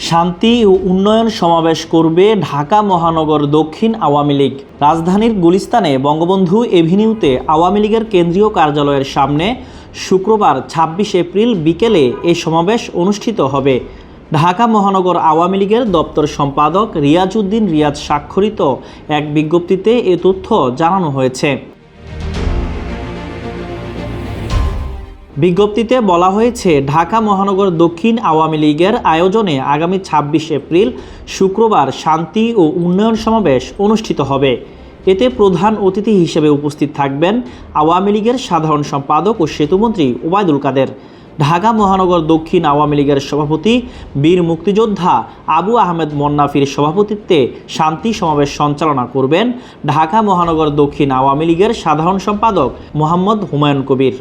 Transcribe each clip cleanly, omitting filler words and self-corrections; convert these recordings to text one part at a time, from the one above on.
শান্তি ও উন্নয়ন সমাবেশ করবে ঢাকা মহানগর দক্ষিণ আওয়ামী লীগ। রাজধানীর গুলিস্তানে বঙ্গবন্ধু এভিনিউতে আওয়ামী লীগের কেন্দ্রীয় কার্যালয়ের সামনে শুক্রবার ২৬ এপ্রিল বিকেলে এই সমাবেশ অনুষ্ঠিত হবে। ঢাকা মহানগর আওয়ামী লীগের দপ্তর সম্পাদক রিয়াজ উদ্দিন রিয়াজ স্বাক্ষরিত এক বিজ্ঞপ্তিতে এ তথ্য জানানো হয়েছে। বিজ্ঞপ্তিতে বলা হয়েছে, ঢাকা মহানগর দক্ষিণ আওয়ামী লীগের আয়োজনে আগামী ২৬ এপ্রিল শুক্রবার শান্তি ও উন্নয়ন সমাবেশ অনুষ্ঠিত হবে। এতে প্রধান অতিথি হিসেবে উপস্থিত থাকবেন আওয়ামী লীগের সাধারণ সম্পাদক ও সেতুমন্ত্রী ওবায়দুল কাদের। ঢাকা মহানগর দক্ষিণ আওয়ামী লীগের সভাপতি বীর মুক্তিযোদ্ধা আবু আহমেদ মন্নাফির সভাপতিত্বে শান্তি সমাবেশ সঞ্চালনা করবেন ঢাকা মহানগর দক্ষিণ আওয়ামী লীগের সাধারণ সম্পাদক মোহাম্মদ হুমায়ুন কবির।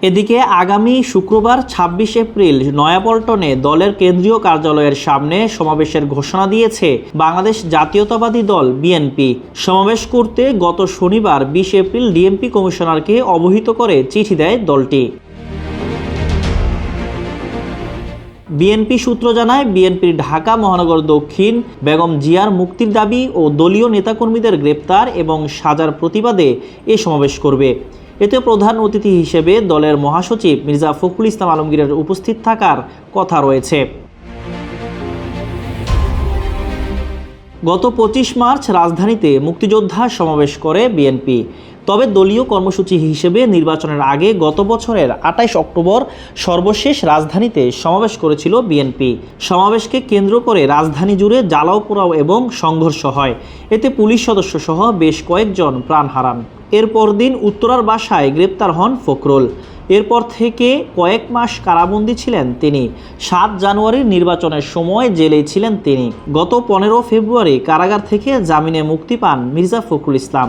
এদিকে আগামী শুক্রবার ২৬ এপ্রিল নয়াপল্টনে দলের কেন্দ্রীয় কার্যালয়ের সামনে সমাবেশের ঘোষণা দিয়েছে বাংলাদেশ জাতীয়তাবাদী দল বিএনপি। সমাবেশ করতে গত শনিবার ২০ এপ্রিল ডিএমপি কমিশনারকে অবহিত করে চিঠি দেয় দলটি। বিএনপি সূত্র জানায়, বিএনপির ঢাকা মহানগর দক্ষিণ বেগম জিয়ার মুক্তির দাবি ও দলীয় নেতাকর্মীদের গ্রেপ্তার এবং সাজার প্রতিবাদে এ সমাবেশ করবে। এতে প্রধান অতিথি হিসেবে দলের মহাসচিব মির্জা ফখরুল ইসলাম আলমগীরের উপস্থিত থাকার কথা রয়েছে। গত ২৫ মার্চ রাজধানীতে মুক্তিযোদ্ধা সমাবেশ করে বিএনপি। তবে দলীয় কর্মসূচি হিসেবে নির্বাচনের আগে গত বছরের ২৮ অক্টোবর সর্বশেষ রাজধানীতে সমাবেশ করেছিল বিএনপি। সমাবেশকে কেন্দ্র করে রাজধানী জুড়ে জ্বালাও পোড়াও এবং সংঘর্ষ হয়। এতে পুলিশ সদস্য সহ বেশ কয়েকজন প্রাণ হারান। এরপর দিন উত্তরার বাসায় গ্রেপ্তার হন ফখরুল। এরপর থেকে কয়েক মাস কারাবন্দী ছিলেন তিনি। ৭ জানুয়ারির নির্বাচনের সময় জেলেই ছিলেন তিনি। গত ১৫ ফেব্রুয়ারি কারাগার থেকে জামিনে মুক্তি পান মির্জা ফখরুল ইসলাম।